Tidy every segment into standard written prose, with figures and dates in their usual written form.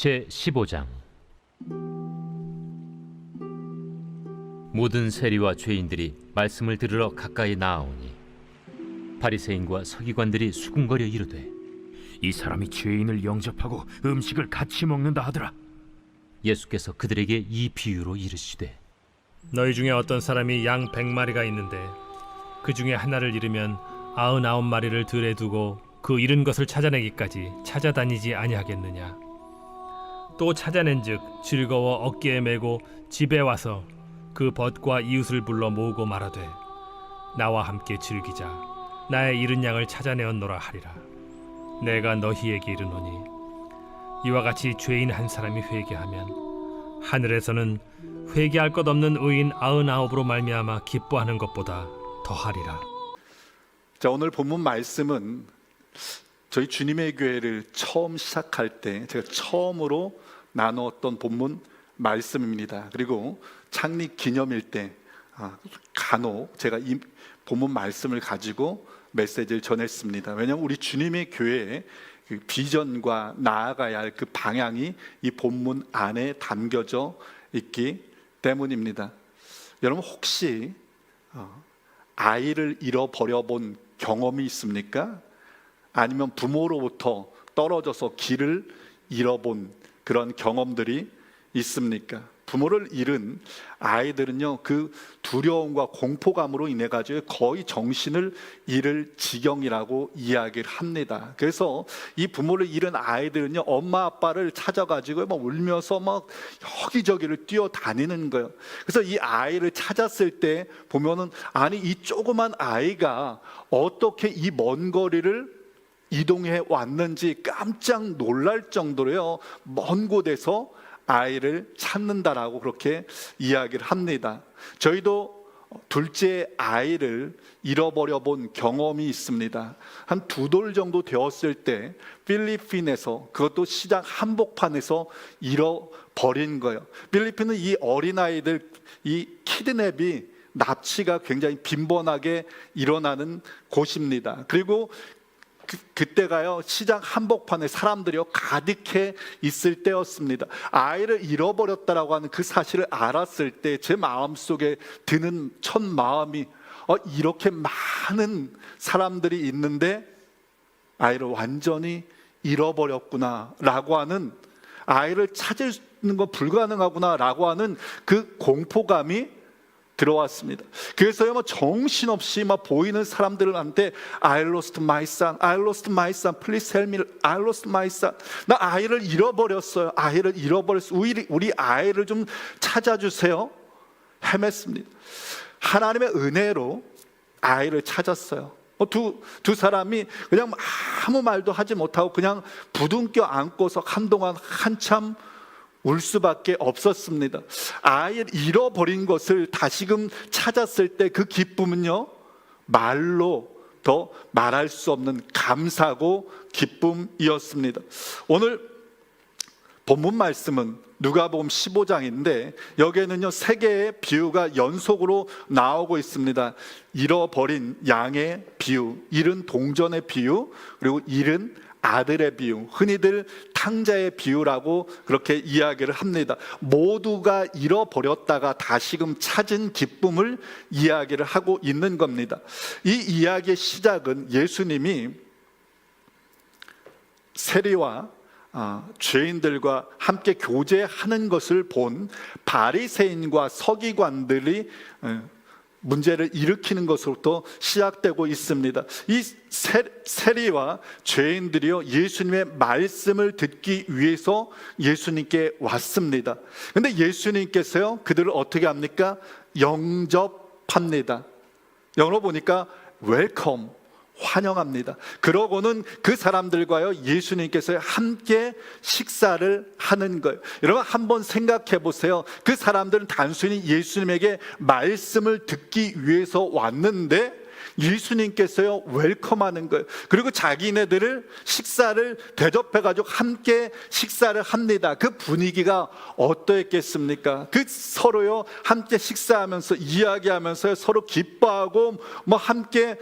제15장. 모든 세리와 죄인들이 말씀을 들으러 가까이 나아오니 바리새인과 서기관들이 수군거려 이르되, 이 사람이 죄인을 영접하고 음식을 같이 먹는다 하더라. 예수께서 그들에게 이 비유로 이르시되, 너희 중에 어떤 사람이 양 100마리가 있는데 그 중에 하나를 잃으면 99마리를 들에 두고 그 잃은 것을 찾아내기까지 찾아다니지 아니하겠느냐. 또 찾아낸즉 즐거워 어깨에 메고 집에 와서 그 벗과 이웃을 불러 모으고 말하되, 나와 함께 즐기자. 나의 잃은 양을 찾아내었노라 하리라. 내가 너희에게 이르노니 이와 같이 죄인 한 사람이 회개하면 하늘에서는 회개할 것 없는 의인 99으로 말미암아 기뻐하는 것보다 더하리라. 자, 오늘 본문 말씀은 저희 주님의 교회를 처음 시작할 때 제가 처음으로 나누었던 본문 말씀입니다. 그리고 창립 기념일 때 간혹 제가 이 본문 말씀을 가지고 메시지를 전했습니다. 왜냐하면 우리 주님의 교회의 그 비전과 나아가야 할 그 방향이 이 본문 안에 담겨져 있기 때문입니다. 여러분, 혹시 아이를 잃어버려 본 경험이 있습니까? 아니면 부모로부터 떨어져서 길을 잃어본 그런 경험들이 있습니까? 부모를 잃은 아이들은요, 그 두려움과 공포감으로 인해 가지고 거의 정신을 잃을 지경이라고 이야기를 합니다. 그래서 이 부모를 잃은 아이들은요, 엄마 아빠를 찾아가지고 막 울면서 막 여기저기를 뛰어다니는 거예요. 그래서 이 아이를 찾았을 때 보면은, 아니 이 조그만 아이가 어떻게 이 먼 거리를 이동해 왔는지 깜짝 놀랄 정도로요, 먼 곳에서 아이를 찾는다라고 그렇게 이야기를 합니다. 저희도 둘째 아이를 잃어버려 본 경험이 있습니다. 한 2돌 정도 되었을 때 필리핀에서, 그것도 시장 한복판에서 잃어버린 거예요. 필리핀은 이 어린아이들, 이 키드냅이, 납치가 굉장히 빈번하게 일어나는 곳입니다. 그리고 그때가요, 시장 한복판에 사람들이요 가득해 있을 때였습니다. 아이를 잃어버렸다라고 하는 그 사실을 알았을 때 제 마음속에 드는 첫 마음이, 이렇게 많은 사람들이 있는데 아이를 완전히 잃어버렸구나 라고 하는, 아이를 찾는 건 불가능하구나 라고 하는 그 공포감이 들어왔습니다. 그래서요, 정신없이 막 보이는 사람들한테 I lost my son, I lost my son, please help me, I lost my son. 나 아이를 잃어버렸어요. 아이를 잃어버렸어요. 우리 아이를 좀 찾아주세요. 헤맸습니다. 하나님의 은혜로 아이를 찾았어요. 두 사람이 그냥 아무 말도 하지 못하고 그냥 부둥켜 안고서 한동안 한참 울 수밖에 없었습니다. 아이를 잃어버린 것을 다시금 찾았을 때 그 기쁨은요, 말로 더 말할 수 없는 감사고 기쁨이었습니다. 오늘 본문 말씀은 누가복음 15장인데 여기에는요 3개의 비유가 연속으로 나오고 있습니다. 잃어버린 양의 비유, 잃은 동전의 비유, 그리고 잃은 아들의 비유, 흔히들 탕자의 비유라고 그렇게 이야기를 합니다. 모두가 잃어버렸다가 다시금 찾은 기쁨을 이야기를 하고 있는 겁니다. 이 이야기의 시작은 예수님이 세리와 죄인들과 함께 교제하는 것을 본 바리새인과 서기관들이 문제를 일으키는 것으로부터 시작되고 있습니다. 이 세리와 죄인들이요, 예수님의 말씀을 듣기 위해서 예수님께 왔습니다. 그런데 예수님께서요, 그들을 어떻게 합니까? 영접합니다. 영어로 보니까 웰컴, 환영합니다. 그러고는 그 사람들과요, 예수님께서 함께 식사를 하는 거예요. 여러분, 한번 생각해 보세요. 그 사람들은 단순히 예수님에게 말씀을 듣기 위해서 왔는데 예수님께서요 웰컴하는 거예요. 그리고 자기네들을 식사를 대접해가지고 함께 식사를 합니다. 그 분위기가 어떠했겠습니까? 그 서로요 함께 식사하면서 이야기하면서 서로 기뻐하고 뭐 함께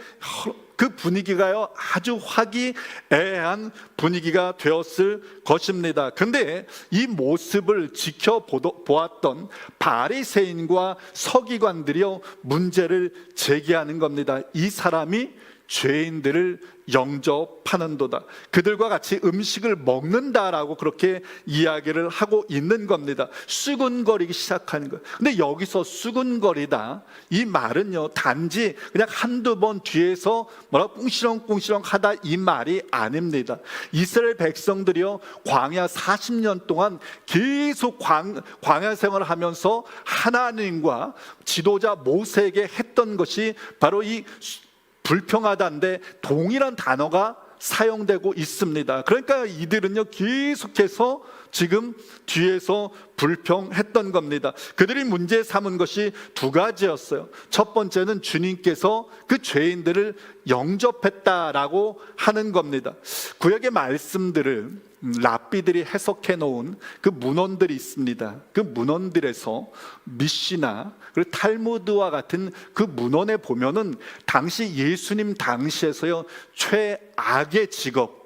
그 분위기가요 아주 화기애애한 분위기가 되었을 것입니다. 그런데 이 모습을 지켜보았던 바리새인과 서기관들이요 문제를 제기하는 겁니다. 이 사람이 죄인들을 영접하는도다. 그들과 같이 음식을 먹는다라고 그렇게 이야기를 하고 있는 겁니다. 수군거리기 시작하는 거예요. 근데 여기서 수군거리다 이 말은요 단지 그냥 한두 번 뒤에서 뭐라고 꿍시렁꿍시렁 하다 이 말이 아닙니다. 이스라엘 백성들이요 광야 40년 동안 계속 광야 생활을 하면서 하나님과 지도자 모세에게 했던 것이 바로 이 불평하다인데 동일한 단어가 사용되고 있습니다. 그러니까 이들은요 계속해서 지금 뒤에서 불평했던 겁니다. 그들이 문제 삼은 것이 두 가지였어요. 첫 번째는 주님께서 그 죄인들을 영접했다라고 하는 겁니다. 구약의 말씀들을 랍비들이 해석해 놓은 그 문헌들이 있습니다. 그 문헌들에서 미시나 그리고 탈무드와 같은 그 문헌에 보면은 당시 예수님 당시에서요 최악의 직업,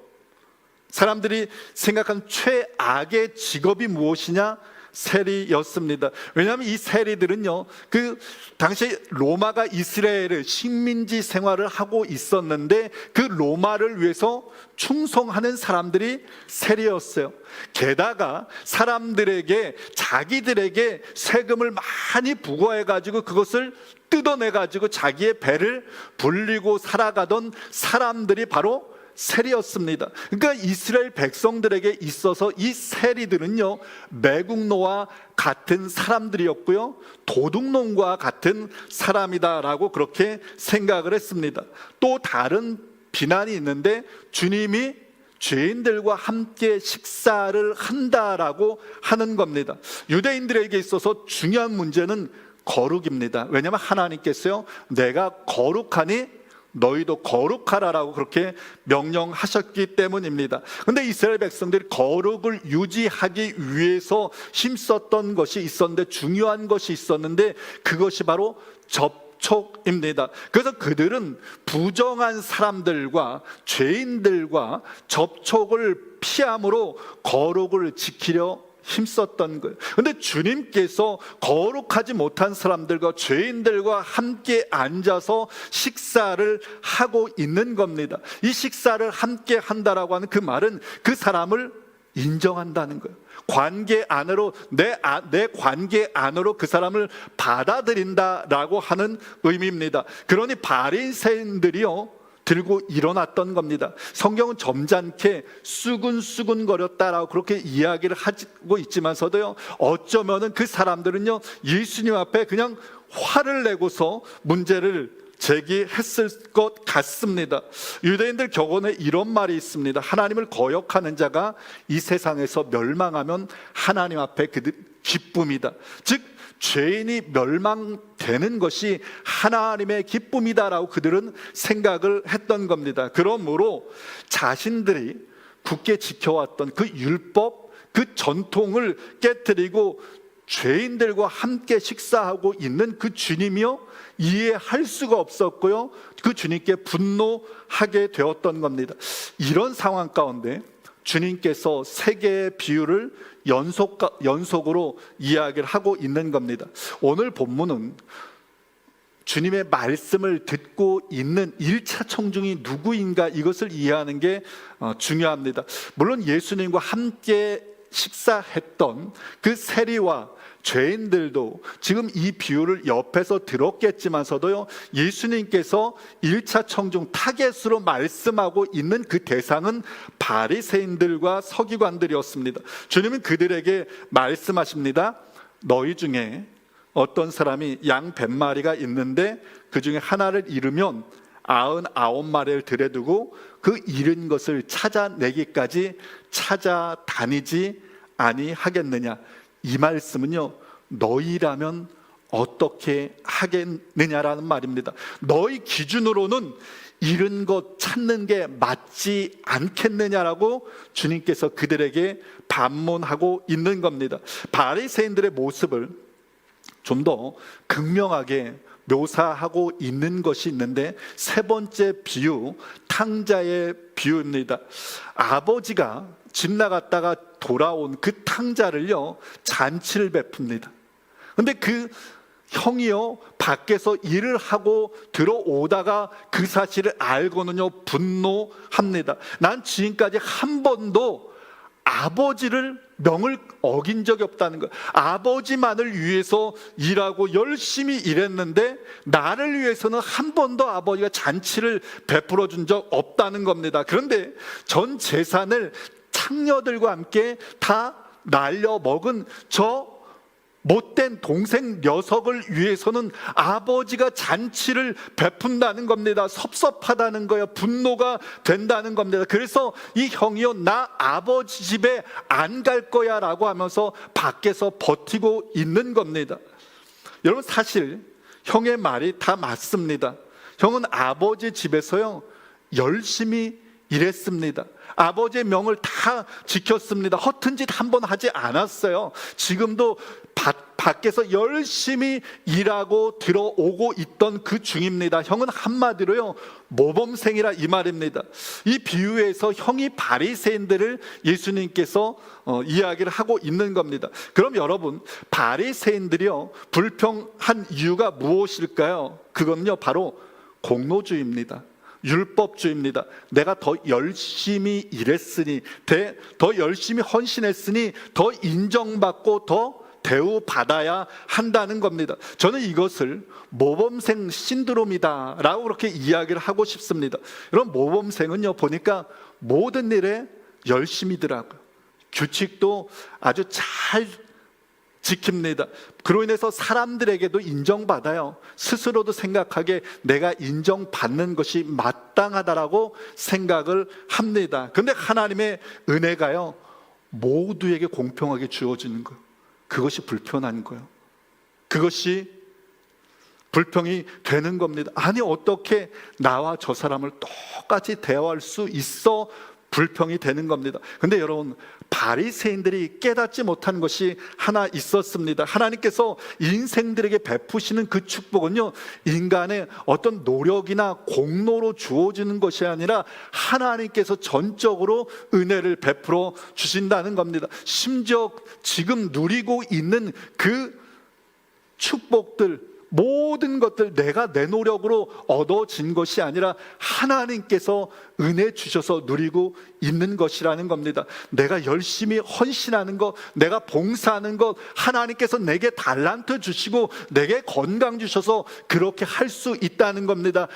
사람들이 생각한 최악의 직업이 무엇이냐? 세리였습니다. 왜냐하면 이 세리들은요 그 당시 로마가 이스라엘의 식민지 생활을 하고 있었는데 그 로마를 위해서 충성하는 사람들이 세리였어요. 게다가 사람들에게 자기들에게 세금을 많이 부과해 가지고 그것을 뜯어내 가지고 자기의 배를 불리고 살아가던 사람들이 바로 세리였습니다. 그러니까 이스라엘 백성들에게 있어서 이 세리들은요 매국노와 같은 사람들이었고요 도둑놈과 같은 사람이다라고 그렇게 생각을 했습니다. 또 다른 비난이 있는데 주님이 죄인들과 함께 식사를 한다라고 하는 겁니다. 유대인들에게 있어서 중요한 문제는 거룩입니다. 왜냐하면 하나님께서요 내가 거룩하니 너희도 거룩하라라고 그렇게 명령하셨기 때문입니다. 그런데 이스라엘 백성들이 거룩을 유지하기 위해서 힘썼던 것이 있었는데 중요한 것이 있었는데 그것이 바로 접촉입니다. 그래서 그들은 부정한 사람들과 죄인들과 접촉을 피함으로 거룩을 지키려 힘썼던 거예요. 그런데 주님께서 거룩하지 못한 사람들과 죄인들과 함께 앉아서 식사를 하고 있는 겁니다. 이 식사를 함께 한다라고 하는 그 말은 그 사람을 인정한다는 거예요. 관계 안으로 내 관계 안으로 그 사람을 받아들인다라고 하는 의미입니다. 그러니 바리새인들이요 들고 일어났던 겁니다. 성경은 점잖게 수군수군거렸다라고 그렇게 이야기를 하고 있지만서도요 어쩌면은 그 사람들은요 예수님 앞에 그냥 화를 내고서 문제를 제기했을 것 같습니다. 유대인들 격언에 이런 말이 있습니다. 하나님을 거역하는 자가 이 세상에서 멸망하면 하나님 앞에 그들 기쁨이다. 즉 죄인이 멸망되는 것이 하나님의 기쁨이다라고 그들은 생각을 했던 겁니다. 그러므로 자신들이 굳게 지켜왔던 그 율법, 그 전통을 깨뜨리고 죄인들과 함께 식사하고 있는 그 주님이요 이해할 수가 없었고요 그 주님께 분노하게 되었던 겁니다. 이런 상황 가운데 주님께서 세 개의 비유를 연속으로 이야기를 하고 있는 겁니다. 오늘 본문은 주님의 말씀을 듣고 있는 1차 청중이 누구인가 이것을 이해하는 게 중요합니다. 물론 예수님과 함께 식사했던 그 세리와 죄인들도 지금 이 비유를 옆에서 들었겠지만서도요 예수님께서 1차 청중 타겟으로 말씀하고 있는 그 대상은 바리새인들과 서기관들이었습니다. 주님은 그들에게 말씀하십니다. 너희 중에 어떤 사람이 양 100마리가 있는데 그 중에 하나를 잃으면 99마리를 들여두고 그 잃은 것을 찾아내기까지 찾아다니지 아니하겠느냐. 이 말씀은요 너희라면 어떻게 하겠느냐라는 말입니다. 너희 기준으로는 잃은 것 찾는 게 맞지 않겠느냐라고 주님께서 그들에게 반문하고 있는 겁니다. 바리새인들의 모습을 좀 더 극명하게 묘사하고 있는 것이 있는데, 세 번째 비유, 탕자의 비유입니다. 아버지가 집 나갔다가 돌아온 그 탕자를요, 잔치를 베풉니다. 근데 그 형이요, 밖에서 일을 하고 들어오다가 그 사실을 알고는요, 분노합니다. 난 지금까지 한 번도 아버지를 명을 어긴 적이 없다는 거예요. 아버지만을 위해서 일하고 열심히 일했는데 나를 위해서는 한 번도 아버지가 잔치를 베풀어 준 적 없다는 겁니다. 그런데 전 재산을 창녀들과 함께 다 날려먹은 저 못된 동생 녀석을 위해서는 아버지가 잔치를 베푼다는 겁니다. 섭섭하다는 거예요. 분노가 된다는 겁니다. 그래서 이 형이요, 나 아버지 집에 안 갈 거야 라고 하면서 밖에서 버티고 있는 겁니다. 여러분, 사실 형의 말이 다 맞습니다. 형은 아버지 집에서요, 열심히 일했습니다. 아버지의 명을 다 지켰습니다. 허튼 짓 한 번 하지 않았어요. 지금도 밖에서 열심히 일하고 들어오고 있던 그 중입니다. 형은 한마디로요, 모범생이라 이 말입니다. 이 비유에서 형이 바리새인들을 예수님께서 이야기를 하고 있는 겁니다. 그럼 여러분, 바리새인들이요, 불평한 이유가 무엇일까요? 그건요, 바로 공로주의입니다. 율법주의입니다. 내가 더 열심히 일했으니, 더 열심히 헌신했으니 더 인정받고 더 대우받아야 한다는 겁니다. 저는 이것을 모범생 신드롬이다 라고 그렇게 이야기를 하고 싶습니다. 여러분, 모범생은요, 보니까 모든 일에 열심히더라고요. 규칙도 아주 잘 지킵니다. 그로 인해서 사람들에게도 인정받아요. 스스로도 생각하기에 내가 인정받는 것이 마땅하다라고 생각을 합니다. 그런데 하나님의 은혜가요, 모두에게 공평하게 주어지는 거예요. 그것이 불편한 거예요. 그것이 불평이 되는 겁니다. 아니, 어떻게 나와 저 사람을 똑같이 대화할 수 있어? 불평이 되는 겁니다. 근데 여러분, 바리새인들이 깨닫지 못한 것이 하나 있었습니다. 하나님께서 인생들에게 베푸시는 그 축복은요, 인간의 어떤 노력이나 공로로 주어지는 것이 아니라 하나님께서 전적으로 은혜를 베풀어 주신다는 겁니다. 심지어 지금 누리고 있는 그 축복들, 모든 것들 내가 내 노력으로 얻어진 것이 아니라 하나님께서 은혜 주셔서 누리고 있는 것이라는 겁니다. 내가 열심히 헌신하는 것, 내가 봉사하는 것, 하나님께서 내게 달란트 주시고 내게 건강 주셔서 그렇게 할 수 있다는 겁니다.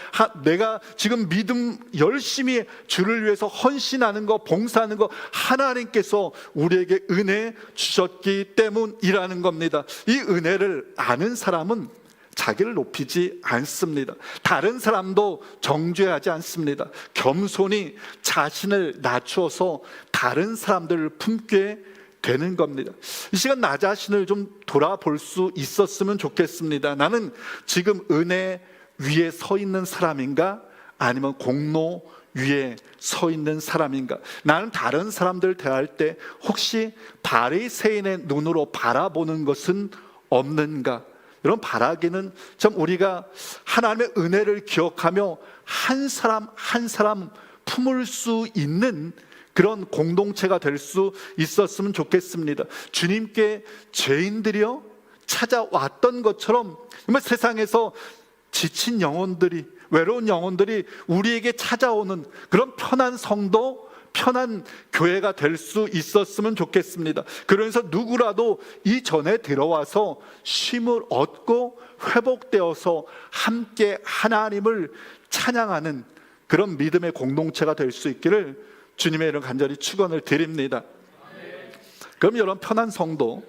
내가 지금 믿음 열심히 주를 위해서 헌신하는 것, 봉사하는 것, 하나님께서 우리에게 은혜 주셨기 때문이라는 겁니다. 이 은혜를 아는 사람은 자기를 높이지 않습니다. 다른 사람도 정죄하지 않습니다. 겸손히 자신을 낮추어서 다른 사람들을 품게 되는 겁니다. 이 시간 나 자신을 좀 돌아볼 수 있었으면 좋겠습니다. 나는 지금 은혜 위에 서 있는 사람인가? 아니면 공로 위에 서 있는 사람인가? 나는 다른 사람들 대할 때 혹시 바리새인의 눈으로 바라보는 것은 없는가? 여러분, 바라기는 참 우리가 하나님의 은혜를 기억하며 한 사람 한 사람 품을 수 있는 그런 공동체가 될 수 있었으면 좋겠습니다. 주님께 죄인들이요 찾아왔던 것처럼 세상에서 지친 영혼들이, 외로운 영혼들이 우리에게 찾아오는 그런 편한 성도, 편한 교회가 될 수 있었으면 좋겠습니다. 그러면서 누구라도 이 전에 들어와서 쉼을 얻고 회복되어서 함께 하나님을 찬양하는 그런 믿음의 공동체가 될 수 있기를 주님의 이름 간절히 축원을 드립니다. 그럼 여러분, 편한 성도,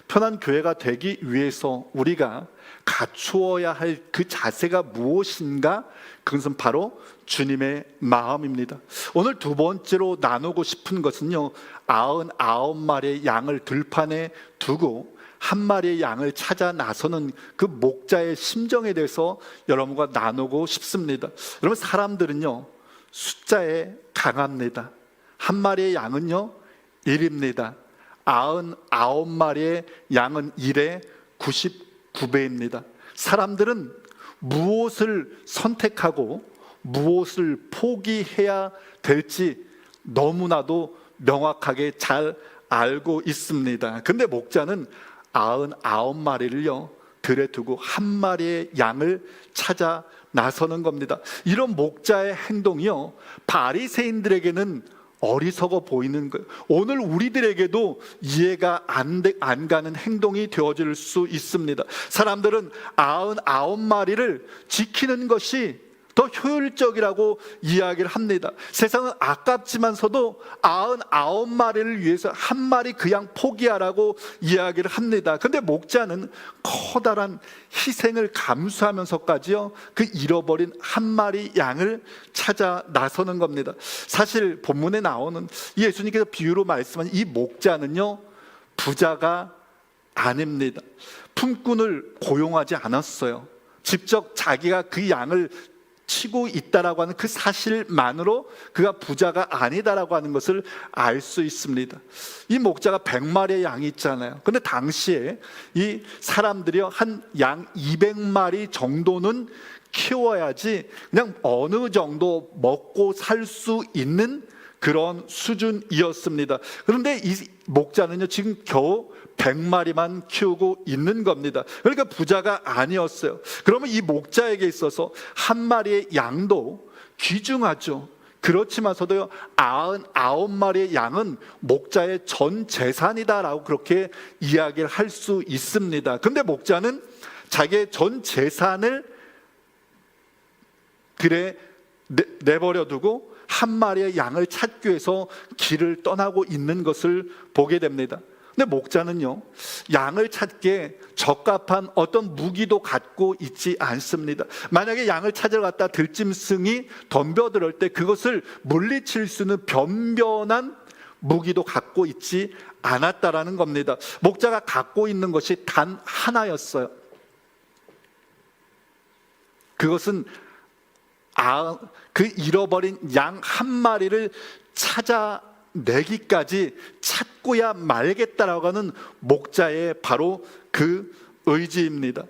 편한 교회가 되기 위해서 우리가 갖추어야 할 그 자세가 무엇인가? 그것은 바로 주님의 마음입니다. 오늘 두 번째로 나누고 싶은 것은요, 99마리의 양을 들판에 두고 한 마리의 양을 찾아 나서는 그 목자의 심정에 대해서 여러분과 나누고 싶습니다. 여러분, 사람들은요 숫자에 강합니다. 한 마리의 양은요 1입니다. 99마리의 양은 1의 99배입니다. 사람들은 무엇을 선택하고 무엇을 포기해야 될지 너무나도 명확하게 잘 알고 있습니다. 근데 목자는 99마리를요 들에 두고 한 마리의 양을 찾아 나서는 겁니다. 이런 목자의 행동이요 바리새인들에게는 어리석어 보이는 거예요. 오늘 우리들에게도 이해가 안 가는 행동이 되어질 수 있습니다. 사람들은 99마리를 지키는 것이 더 효율적이라고 이야기를 합니다. 세상은 아깝지만서도 99마리를 위해서 한 마리 그 양 포기하라고 이야기를 합니다. 근데 목자는 커다란 희생을 감수하면서까지요 그 잃어버린 한 마리 양을 찾아 나서는 겁니다. 사실 본문에 나오는 예수님께서 비유로 말씀하신 이 목자는요 부자가 아닙니다. 품꾼을 고용하지 않았어요. 직접 자기가 그 양을 치고 있다라고 하는 그 사실만으로 그가 부자가 아니다라고 하는 것을 알 수 있습니다. 이 목자가 100마리의 양이 있잖아요. 근데 당시에 이 사람들이 한 양 200마리 정도는 키워야지 그냥 어느 정도 먹고 살 수 있는 그런 수준이었습니다. 그런데 이 목자는요 지금 겨우 100마리만 키우고 있는 겁니다. 그러니까 부자가 아니었어요. 그러면 이 목자에게 있어서 한 마리의 양도 귀중하죠. 그렇지만서도요 99마리의 양은 목자의 전 재산이다라고 그렇게 이야기를 할 수 있습니다. 근데 목자는 자기의 전 재산을 그래 내버려 두고 한 마리의 양을 찾기 위해서 길을 떠나고 있는 것을 보게 됩니다. 근데 목자는요 양을 찾기에 적합한 어떤 무기도 갖고 있지 않습니다. 만약에 양을 찾으러 갔다 들짐승이 덤벼들을 때 그것을 물리칠 수 있는 변변한 무기도 갖고 있지 않았다라는 겁니다. 목자가 갖고 있는 것이 단 하나였어요. 그것은 그 잃어버린 양 한 마리를 찾아내기까지 찾고야 말겠다라고 하는 목자의 바로 그 의지입니다.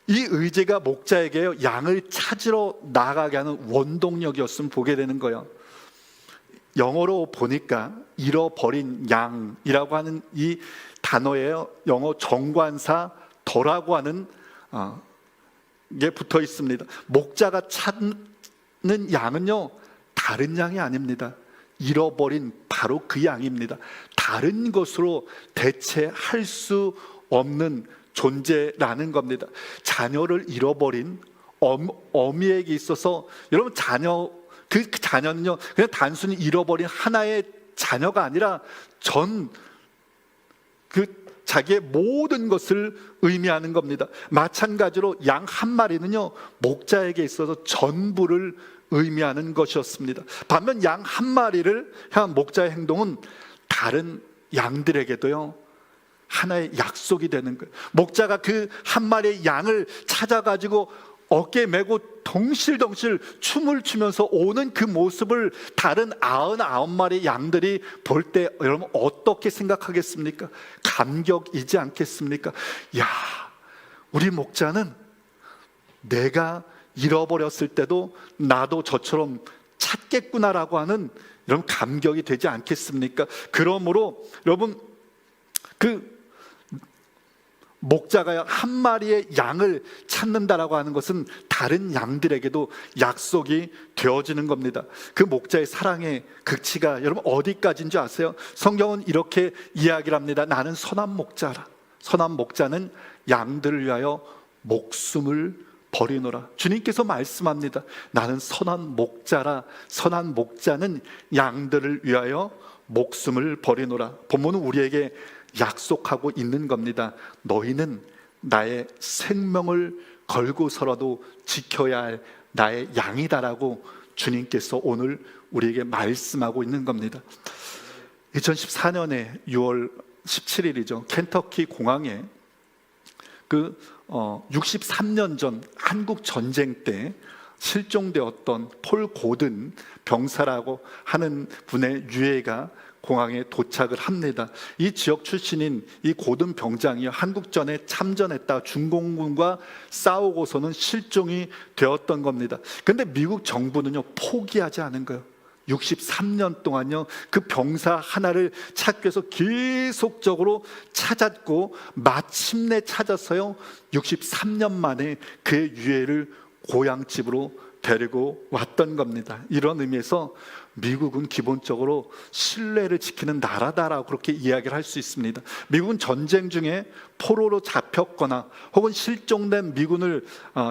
이 의지가 목자에게 양을 찾으러 나가게 하는 원동력이었으면 보게 되는 거예요. 영어로 보니까 잃어버린 양이라고 하는 이 단어예요. 영어 정관사 더라고 하는 게 붙어 있습니다. 목자가 찾는 양은요 다른 양이 아닙니다. 잃어버린 바로 그 양입니다. 다른 것으로 대체할 수 없는 존재라는 겁니다. 자녀를 잃어버린 어미에게 있어서 여러분 그 자녀는요 그냥 단순히 잃어버린 하나의 자녀가 아니라 자기의 모든 것을 의미하는 겁니다. 마찬가지로 양 한 마리는요 목자에게 있어서 전부를 의미하는 것이었습니다. 반면 양 한 마리를 향한 목자의 행동은 다른 양들에게도요 하나의 약속이 되는 거예요. 목자가 그 한 마리의 양을 찾아가지고 어깨에 메고 덩실덩실 춤을 추면서 오는 그 모습을 다른 99마리의 양들이 볼 때 여러분 어떻게 생각하겠습니까? 감격이지 않겠습니까? 야, 우리 목자는 내가 잃어버렸을 때도 나도 저처럼 찾겠구나라고 하는 이런 감격이 되지 않겠습니까? 그러므로 여러분 그 목자가 한 마리의 양을 찾는다라고 하는 것은 다른 양들에게도 약속이 되어지는 겁니다. 그 목자의 사랑의 극치가 여러분 어디까지인 줄 아세요? 성경은 이렇게 이야기를 합니다. 나는 선한 목자라. 선한 목자는 양들을 위하여 목숨을 버리노라. 주님께서 말씀합니다. 나는 선한 목자라. 선한 목자는 양들을 위하여 목숨을 버리노라. 본문은 우리에게 약속하고 있는 겁니다. 너희는 나의 생명을 걸고서라도 지켜야 할 나의 양이다라고 주님께서 오늘 우리에게 말씀하고 있는 겁니다. 2014년에 6월 17일이죠. 켄터키 공항에 63년 전 한국 전쟁 때 실종되었던 폴 고든 병사라고 하는 분의 유해가 공항에 도착을 합니다. 이 지역 출신인 이 고든 병장이 한국전에 참전했다 중공군과 싸우고서는 실종이 되었던 겁니다. 근데 미국 정부는요, 포기하지 않은 거예요. 63년 동안요, 그 병사 하나를 찾기 위해서 계속적으로 찾았고 마침내 찾아서요, 63년 만에 그의 유해를 고향집으로 데리고 왔던 겁니다. 이런 의미에서 미국은 기본적으로 신뢰를 지키는 나라다라고 그렇게 이야기를 할 수 있습니다. 미국은 전쟁 중에 포로로 잡혔거나 혹은 실종된 미군을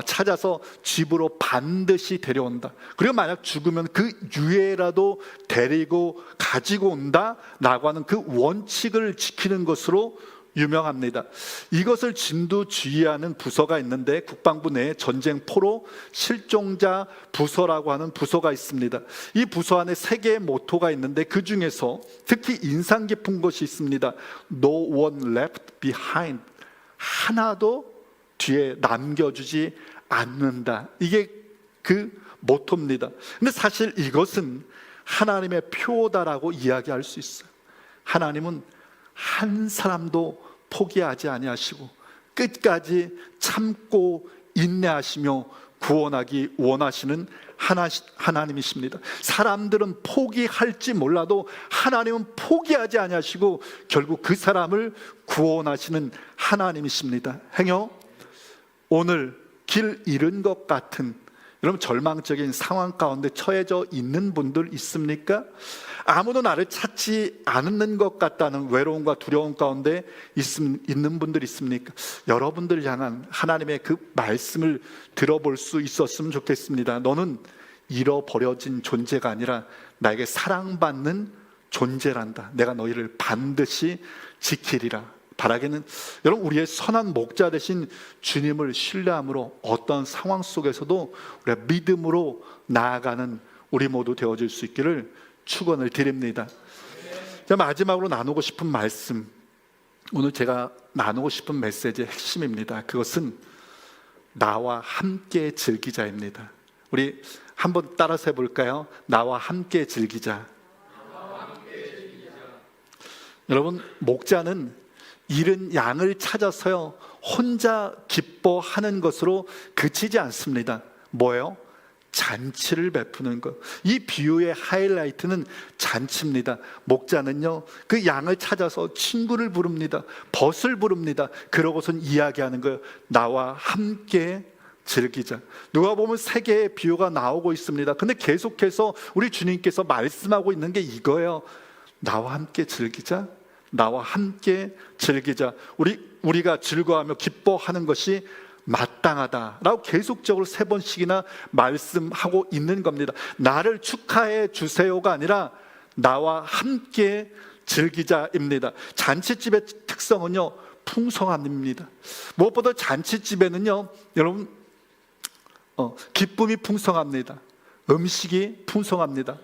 찾아서 집으로 반드시 데려온다. 그리고 만약 죽으면 그 유해라도 데리고 가지고 온다라고 하는 그 원칙을 지키는 것으로 유명합니다. 이것을 진두지휘하는 부서가 있는데 국방부 내에 전쟁 포로 실종자 부서라고 하는 부서가 있습니다. 이 부서 안에 3개의 모토가 있는데 그 중에서 특히 인상 깊은 것이 있습니다. No one left behind. 하나도 뒤에 남겨주지 않는다. 이게 그 모토입니다. 근데 사실 이것은 하나님의 표다라고 이야기할 수 있어요. 하나님은 한 사람도 포기하지 아니하시고 끝까지 참고 인내하시며 구원하기 원하시는 하나님이십니다. 사람들은 포기할지 몰라도 하나님은 포기하지 아니하시고 결국 그 사람을 구원하시는 하나님이십니다. 행여 오늘 길 잃은 것 같은 여러분 절망적인 상황 가운데 처해져 있는 분들 있습니까? 아무도 나를 찾지 않는 것 같다는 외로움과 두려움 가운데 있는 분들 있습니까? 여러분들 향한 하나님의 그 말씀을 들어볼 수 있었으면 좋겠습니다. 너는 잃어버려진 존재가 아니라 나에게 사랑받는 존재란다. 내가 너희를 반드시 지키리라. 바라기는 여러분 우리의 선한 목자 되신 주님을 신뢰함으로 어떤 상황 속에서도 우리가 믿음으로 나아가는 우리 모두 되어질 수 있기를 축원을 드립니다. 마지막으로 나누고 싶은 말씀, 오늘 제가 나누고 싶은 메시지의 핵심입니다. 그것은 나와 함께 즐기자입니다. 우리 한번 따라서 해볼까요? 나와 함께 즐기자. 여러분 목자는 잃은 양을 찾아서요 혼자 기뻐하는 것으로 그치지 않습니다. 뭐예요? 잔치를 베푸는 것. 이 비유의 하이라이트는 잔치입니다. 목자는요 그 양을 찾아서 친구를 부릅니다. 벗을 부릅니다. 그러고선 이야기하는 거예요. 나와 함께 즐기자. 누가 보면 3개의 비유가 나오고 있습니다. 근데 계속해서 우리 주님께서 말씀하고 있는 게 이거예요. 나와 함께 즐기자. 나와 함께 즐기자. 우리가 즐거워하며 기뻐하는 것이 마땅하다라고 계속적으로 3번씩이나 말씀하고 있는 겁니다. 나를 축하해 주세요가 아니라 나와 함께 즐기자입니다. 잔치집의 특성은요 풍성함입니다. 무엇보다 잔치집에는요 여러분 기쁨이 풍성합니다. 음식이 풍성합니다.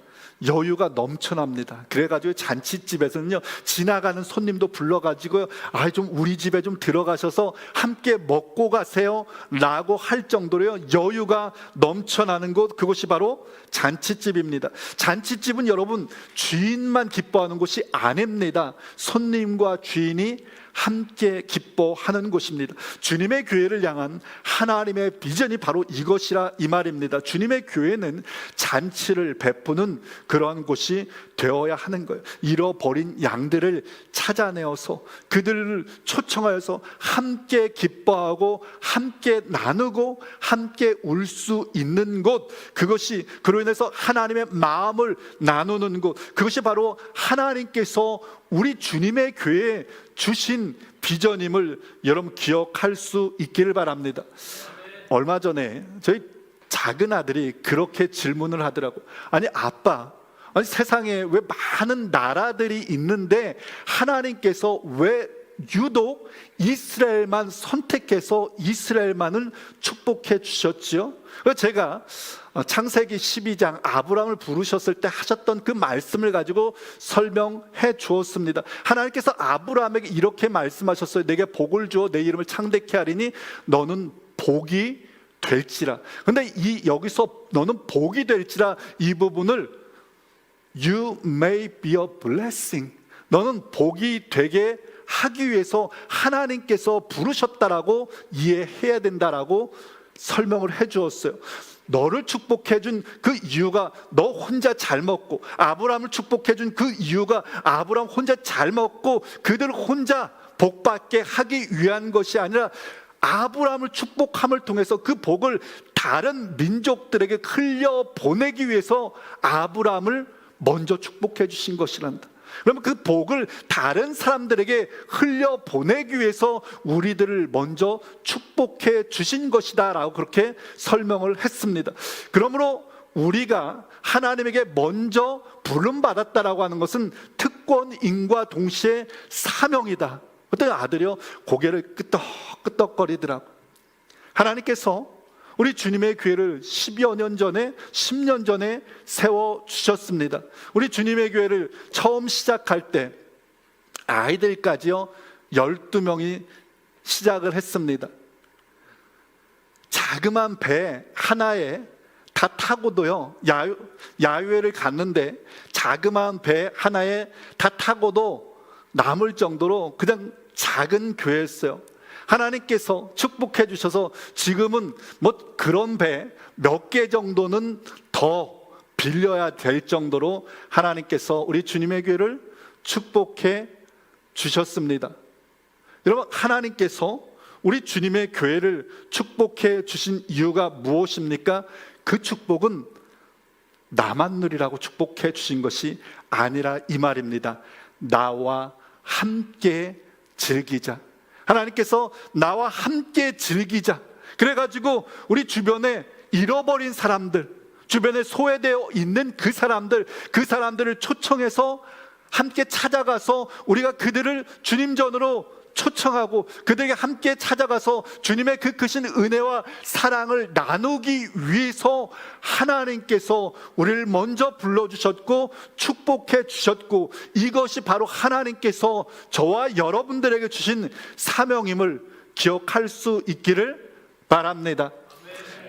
여유가 넘쳐납니다. 그래가지고 잔치집에서는요 지나가는 손님도 불러가지고요 좀 우리 집에 좀 들어가셔서 함께 먹고 가세요 라고 할 정도로요 여유가 넘쳐나는 곳, 그곳이 바로 잔치집입니다. 잔치집은 여러분 주인만 기뻐하는 곳이 아닙니다. 손님과 주인이 함께 기뻐하는 곳입니다. 주님의 교회를 향한 하나님의 비전이 바로 이것이라 이 말입니다. 주님의 교회는 잔치를 베푸는 그러한 곳이 되어야 하는 거예요. 잃어버린 양들을 찾아내어서 그들을 초청하여서 함께 기뻐하고 함께 나누고 함께 울 수 있는 곳, 그것이 그로 인해서 하나님의 마음을 나누는 곳, 그것이 바로 하나님께서 우리 주님의 교회에 주신 비전임을 여러분 기억할 수 있기를 바랍니다. 얼마 전에 저희 작은 아들이 그렇게 질문을 하더라고요. 아니 아빠, 세상에 왜 많은 나라들이 있는데 하나님께서 왜 유독 이스라엘만 선택해서 이스라엘만을 축복해 주셨지요? 제가 창세기 12장 아브라함을 부르셨을 때 하셨던 그 말씀을 가지고 설명해 주었습니다. 하나님께서 아브라함에게 이렇게 말씀하셨어요. 내게 복을 주어 내 이름을 창대케 하리니 너는 복이 될지라. 근데 여기서 너는 복이 될지라 이 부분을 You may be a blessing. 너는 복이 되게 하기 위해서 하나님께서 부르셨다라고 이해해야 된다라고 설명을 해 주었어요. 너를 축복해 준 그 이유가 너 혼자 잘 먹고, 아브라함을 축복해 준 그 이유가 아브라함 혼자 잘 먹고 그들 혼자 복받게 하기 위한 것이 아니라 아브라함을 축복함을 통해서 그 복을 다른 민족들에게 흘려 보내기 위해서 아브라함을 먼저 축복해 주신 것이란다. 그러면 그 복을 다른 사람들에게 흘려 보내기 위해서 우리들을 먼저 축복해 주신 것이다 라고 그렇게 설명을 했습니다. 그러므로 우리가 하나님에게 먼저 부름받았다라고 하는 것은 특권인과 동시에 사명이다. 어떤 아들이요 고개를 끄덕끄덕거리더라고. 하나님께서 우리 주님의 교회를 10여 년 전에 10년 전에 세워주셨습니다. 우리 주님의 교회를 처음 시작할 때 아이들까지요 12명이 시작을 했습니다. 자그마한 배 하나에 다 타고도요 야유회를 갔는데 자그마한 배 하나에 다 타고도 남을 정도로 그냥 작은 교회였어요. 하나님께서 축복해 주셔서 지금은 뭐 그런 배 몇 개 정도는 더 빌려야 될 정도로 하나님께서 우리 주님의 교회를 축복해 주셨습니다. 여러분, 하나님께서 우리 주님의 교회를 축복해 주신 이유가 무엇입니까? 그 축복은 나만 누리라고 축복해 주신 것이 아니라 이 말입니다. 나와 함께 즐기자. 하나님께서 나와 함께 즐기자. 그래가지고 우리 주변에 잃어버린 사람들, 주변에 소외되어 있는 그 사람들을 초청해서 함께 찾아가서 우리가 그들을 주님 전으로 초청하고 그들에게 함께 찾아가서 주님의 그 크신 은혜와 사랑을 나누기 위해서 하나님께서 우리를 먼저 불러주셨고 축복해 주셨고, 이것이 바로 하나님께서 저와 여러분들에게 주신 사명임을 기억할 수 있기를 바랍니다.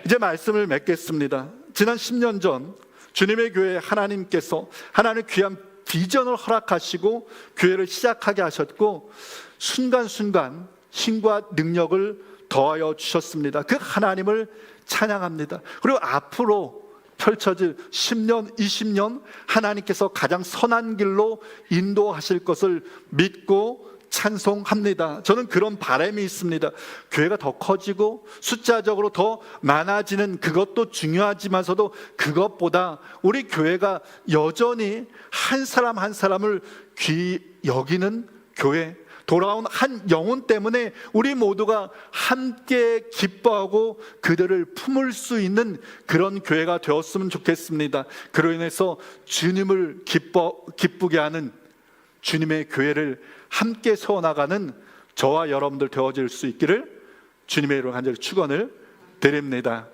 이제 말씀을 맺겠습니다. 지난 10년 전 주님의 교회에 하나님께서 하나님의 귀한 비전을 허락하시고 교회를 시작하게 하셨고 순간순간 힘과 능력을 더하여 주셨습니다. 그 하나님을 찬양합니다. 그리고 앞으로 펼쳐질 10년, 20년 하나님께서 가장 선한 길로 인도하실 것을 믿고 찬송합니다. 저는 그런 바람이 있습니다. 교회가 더 커지고 숫자적으로 더 많아지는 그것도 중요하지만서도 그것보다 우리 교회가 여전히 한 사람 한 사람을 귀히 여기는 교회, 돌아온 한 영혼 때문에 우리 모두가 함께 기뻐하고 그들을 품을 수 있는 그런 교회가 되었으면 좋겠습니다. 그로 인해서 주님을 기쁘게 하는 주님의 교회를 함께 세워나가는 저와 여러분들 되어질 수 있기를 주님의 이름으로 간절히 축원을 드립니다.